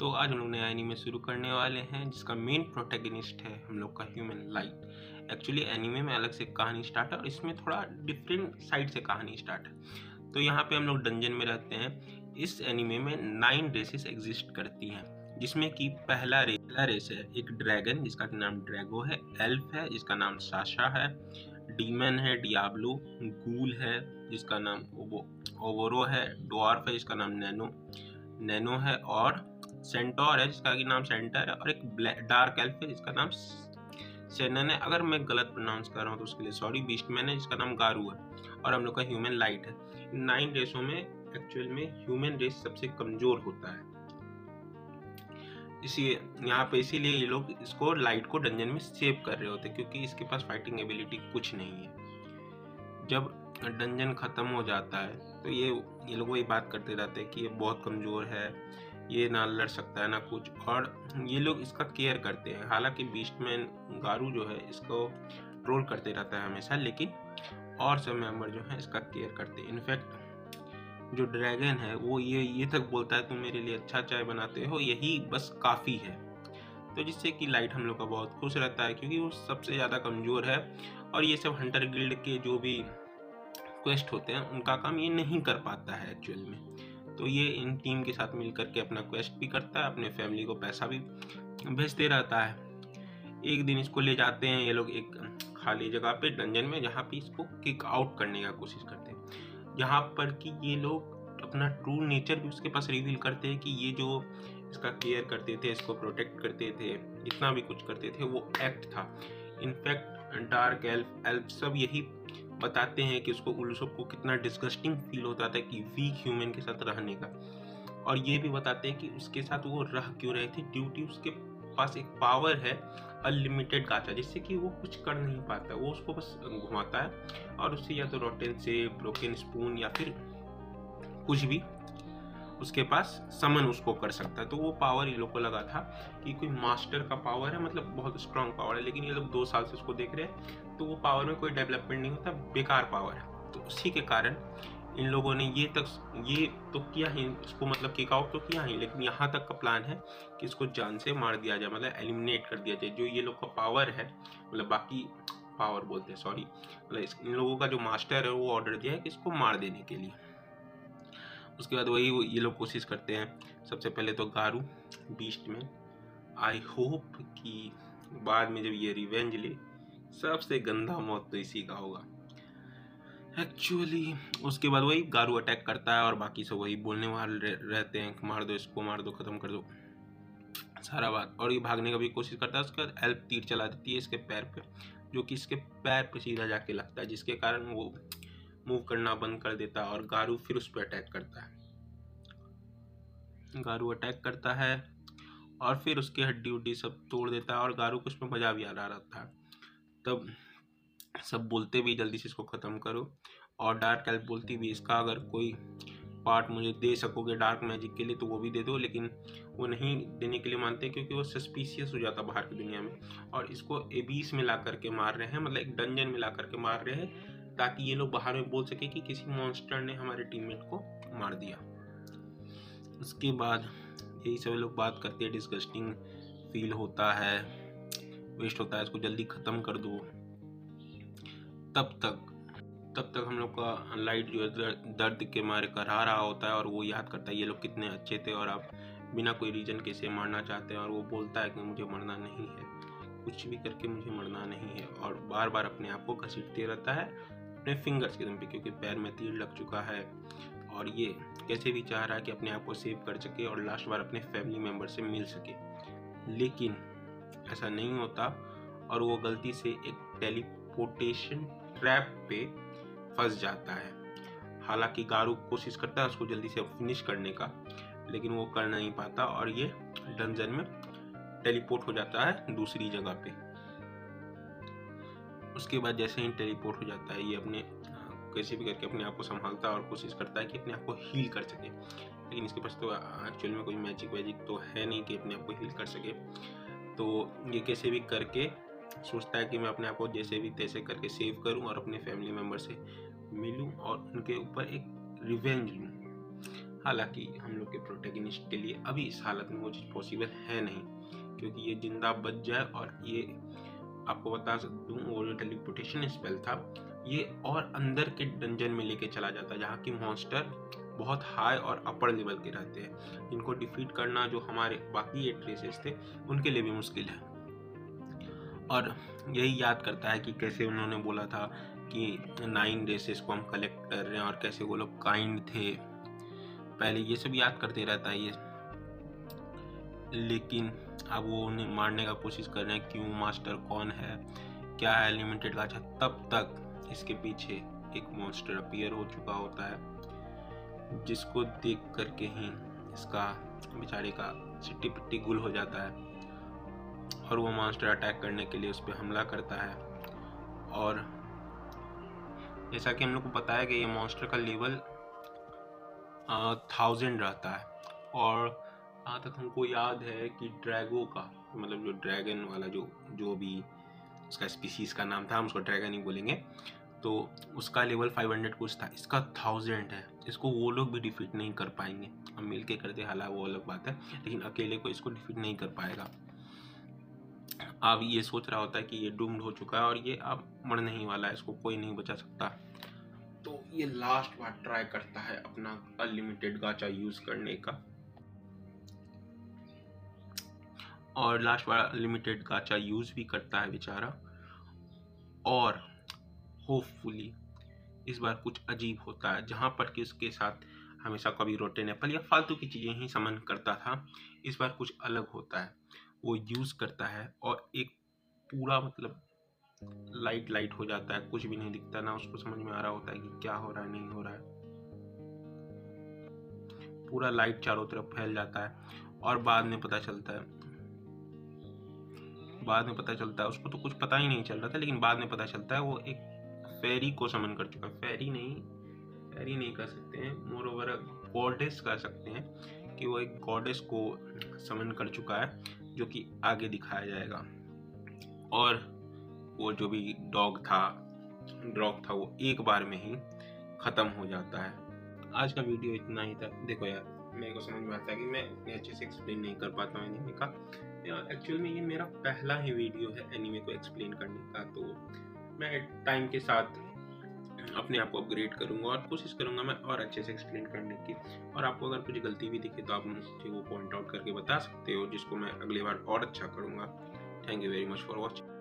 तो आज हम लोग नया एनीमे शुरू करने वाले हैं जिसका मेन प्रोटैगनिस्ट है हम लोग का ह्यूमन लाइट। एक्चुअली एनीमे में अलग से कहानी स्टार्ट है और इसमें थोड़ा डिफरेंट साइड से कहानी स्टार्ट है। तो यहाँ पे हम लोग डंजन में रहते हैं। इस एनीमे में 9 रेसेस एग्जिस्ट करती हैं, जिसमें कि पहला रेस है एक ड्रैगन जिसका नाम ड्रैगो है, एल्फ है जिसका नाम साशा है, डीमन है डियाब्लो, गूल है जिसका नाम ओवोरो है, ड्वार्फ है जिसका नाम नैनो है, और सेंटोर है जिसका नाम सेंटर है, और एक डार्क एल्फ है जिसका नाम सेनन है। अगर मैं गलत प्रोनाउंस कर रहा हूँ तो उसके लिए सॉरी। बीस्टमैन है जिसका नाम गारू है, और हम लोग का ह्यूमन लाइट है। 9 रेसों में एक्चुअल में ह्यूमन रेस सबसे कमजोर होता है, इसीलिए यहाँ पे इसीलिए ये लोग इसको लाइट को डंजन में सेव कर रहे होते, क्योंकि इसके पास फाइटिंग एबिलिटी कुछ नहीं है। जब डंजन खत्म हो जाता है तो ये लोग वही बात करते रहते हैं कि ये बहुत कमज़ोर है, ये ना लड़ सकता है ना कुछ, और ये लोग इसका केयर करते हैं। हालांकि बीस्टमैन गारू जो है इसको ट्रोल करते रहता है हमेशा, लेकिन और सब मेंबर जो है इसका केयर करते हैं। इनफैक्ट जो ड्रैगन है वो ये तक बोलता है तुम मेरे लिए अच्छा चाय बनाते हो, यही बस काफ़ी है। तो जिससे कि लाइट हम लोग का बहुत खुश रहता है, क्योंकि वो सबसे ज़्यादा कमज़ोर है और ये सब हंटर गिल्ड के जो भी क्वेस्ट होते हैं उनका काम ये नहीं कर पाता है एक्चुअल में। तो ये इन टीम के साथ मिल करके अपना क्वेस्ट भी करता है, अपने फैमिली को पैसा भी भेजते रहता है। एक दिन इसको ले जाते हैं ये लोग एक खाली जगह पे डंजन में, जहाँ पे इसको किक आउट करने का कोशिश करते हैं, जहाँ पर कि ये लोग अपना ट्रू नेचर भी उसके पास रिवील करते हैं कि ये जो इसका केयर करते थे, इसको प्रोटेक्ट करते थे, जितना भी कुछ करते थे वो एक्ट था। इनफैक्ट डार्क एल्फ सब यही बताते हैं कि उसको उल्सोप को कितना डिस्गस्टिंग फील होता था कि वीक ह्यूमन के साथ रहने का, और ये भी बताते हैं कि उसके साथ वो रह क्यों रहे थे, ड्यूटी उसके पास एक पावर है अनलिमिटेड गाचा, जिससे कि वो कुछ कर नहीं पाता, वो उसको बस घुमाता है और उससे या तो रोटेन से ब्रोकन स्पून या फिर कुछ भी उसके पास समन उसको कर सकता है। तो वो पावर ये लोग को लगा था कि कोई मास्टर का पावर है, मतलब बहुत स्ट्रांग पावर है, लेकिन ये लोग 2 साल से उसको देख रहे हैं तो वो पावर में कोई डेवलपमेंट नहीं होता, बेकार पावर है। तो उसी के कारण इन लोगों ने ये तो किया ही, इसको मतलब किक आउट तो किया ही, लेकिन यहाँ तक का प्लान है कि इसको जान से मार दिया जाए, मतलब एलिमिनेट कर दिया जाए। जो ये लोग का पावर है, मतलब बाकी पावर बोलते हैं सॉरी, मतलब इन लोगों का जो मास्टर है वो ऑर्डर दिया है कि इसको मार देने के लिए। उसके बाद वही ये लोग कोशिश करते हैं। सबसे पहले तो गारू बीस्ट में, आई होप कि बाद में जब ये रिवेंज ले सबसे गंदा मौत तो इसी का होगा एक्चुअली। उसके बाद वही गारू अटैक करता है और बाकी सब वही बोलने वाले रहते हैं, मार दो इसको, मार दो, खत्म कर दो सारा बात। और ये भागने का भी कोशिश करता है, उसके बाद एल्फ तीर चला देती है इसके पैर पे, जो कि इसके पैर पे सीधा जाके लगता है, जिसके कारण वो मूव करना बंद कर देता है और गारू फिर उस पर अटैक करता है। गारू अटैक करता है और फिर उसकी हड्डी उड्डी सब तोड़ देता है, और गारू को उसमें मजा भी आ रहा था। तब सब बोलते भी जल्दी से इसको ख़त्म करो, और डार्क एल्फ बोलती भी इसका अगर कोई पार्ट मुझे दे सकोगे डार्क मैजिक के लिए तो वो भी दे दो, लेकिन वो नहीं देने के लिए मानते, क्योंकि वो सस्पिशियस हो जाता बाहर की दुनिया में, और इसको एबीस में ला करके मार रहे हैं, मतलब एक डंजन में ला करके मार रहे हैं, ताकि ये लोग बाहर में बोल सके कि किसी मॉन्स्टर ने हमारे टीममेट को मार दिया। उसके बाद यही सब लोग बात करते हैं, डिस्गस्टिंग फील होता है, वेस्ट होता है, इसको जल्दी ख़त्म कर दो। तब तक हम लोग का लाइट जो है दर्द के मारे करहा रहा होता है, और वो याद करता है ये लोग कितने अच्छे थे और आप बिना कोई रीज़न के इसे मारना चाहते हैं। और वो बोलता है कि मुझे मरना नहीं है, कुछ भी करके मुझे मरना नहीं है, और बार बार अपने आप को घसीटते रहता है अपने फिंगर्स के दम पे, क्योंकि पैर में तीर लग चुका है, और ये कैसे भी चाह रहा है कि अपने आप को सेव कर सके और लास्ट बार अपने फैमिली मेम्बर से मिल सके, लेकिन ऐसा नहीं होता, और वो गलती से एक टेलीपोर्टेशन ट्रैप पे फंस जाता है। हालांकि गारू कोशिश करता है उसको जल्दी से फिनिश करने का, लेकिन वो कर नहीं पाता, और ये डंजन में टेलीपोर्ट हो जाता है दूसरी जगह पे। उसके बाद जैसे ही टेलीपोर्ट हो जाता है, ये अपने कैसे भी करके अपने आप को संभालता है और कोशिश करता है कि अपने आप को हील कर सके, लेकिन इसके पास तो एक्चुअल में कोई मैजिक वैजिक तो है नहीं कि अपने आप को हील कर सके। तो ये कैसे भी करके सोचता है कि मैं अपने आप को जैसे भी तैसे करके सेव करूं और अपने फैमिली मेम्बर से मिलूं और उनके ऊपर एक रिवेंज लूं। हालांकि हम लोग के प्रोटेगनिस्ट के लिए अभी इस हालत में वो चीज़ पॉसिबल है नहीं, क्योंकि ये जिंदा बच जाए। और ये आपको बता दूँ, वो जो टेलीपोर्टेशन स्पेल था ये और अंदर के डंजन में लेके चला जाता है, जहाँ की मॉन्स्टर बहुत हाई और अपर लेवल के रहते हैं, जिनको डिफीट करना जो हमारे बाकी 8 रेसेस थे उनके लिए भी मुश्किल है। और यही याद करता है कि कैसे उन्होंने बोला था कि 9 रेसेस को हम कलेक्ट कर रहे हैं और कैसे वो लोग काइंड थे, पहले ये सब याद करते रहता है ये। लेकिन अब वो उन्हें मारने का कोशिश कर रहे हैं, क्यों, मास्टर कौन है, क्या है लिमिटेड गाचा। तब तक इसके पीछे एक मॉन्स्टर अपीयर हो चुका होता है, जिसको देख करके ही इसका बेचारे का सिट्टी पिट्टी गुल हो जाता है और वो मॉन्स्टर अटैक करने के लिए उस पर हमला करता है। और जैसा कि हम लोग को पता है कि ये मॉन्स्टर का लेवल 1000 रहता है। और जहाँ तक हमको याद है कि ड्रैगो का, मतलब जो ड्रैगन वाला जो भी उसका स्पीसीज का नाम था, हम उसको ड्रैगन ही बोलेंगे, तो उसका लेवल 500 कुछ था, इसका 1000 है। इसको वो लोग भी डिफीट नहीं कर पाएंगे, हम मिल के करते हालांकि वो अलग बात है, लेकिन अकेले को इसको डिफीट नहीं कर पाएगा। अब ये सोच रहा होता है कि ये डूम्ड हो चुका है और ये अब मरने ही वाला है, इसको कोई नहीं बचा सकता। तो ये लास्ट बार ट्राई करता है अपना अनलिमिटेड गाचा यूज करने का, और लास्ट बार अनलिमिटेड गाचा यूज भी करता है बेचारा। और होपफुली इस बार कुछ अजीब होता है, जहाँ पर कि उसके साथ हमेशा कभी रोटेन एप्पल या फालतू की चीज़ें ही समन करता था, इस बार कुछ अलग होता है। वो यूज़ करता है और एक पूरा मतलब लाइट हो जाता है, कुछ भी नहीं दिखता, ना उसको समझ में आ रहा होता है कि क्या हो रहा है नहीं हो रहा है, पूरा लाइट चारों तरफ फैल जाता है। और बाद में पता चलता है उसको तो कुछ पता ही नहीं चल रहा था, लेकिन बाद में पता चलता है वो एक फेरी को समन कर चुका है। फेरी नहीं कर सकते हैं, मोर ओवर गॉडेस कह सकते हैं, कि वो एक गॉडेस को समन कर चुका है, जो कि आगे दिखाया जाएगा। और वो जो भी ड्रॉग था वो एक बार में ही ख़त्म हो जाता है। आज का वीडियो इतना ही था। देखो यार, मेरे को समझ में आता है कि मैं इतने अच्छे से एक्सप्लेन नहीं कर पाता हूँ एनीमे का। एक्चुअल में ये मेरा पहला ही वीडियो है एनीमे को एक्सप्लेन करने का, तो मैं टाइम के साथ अपने आप को अपग्रेड करूँगा और कोशिश करूँगा मैं और अच्छे से एक्सप्लेन करने की। और आपको अगर कुछ गलती भी दिखे तो आप मुझे वो पॉइंट आउट करके बता सकते हो, जिसको मैं अगली बार और अच्छा करूँगा। Thank you very much for watching.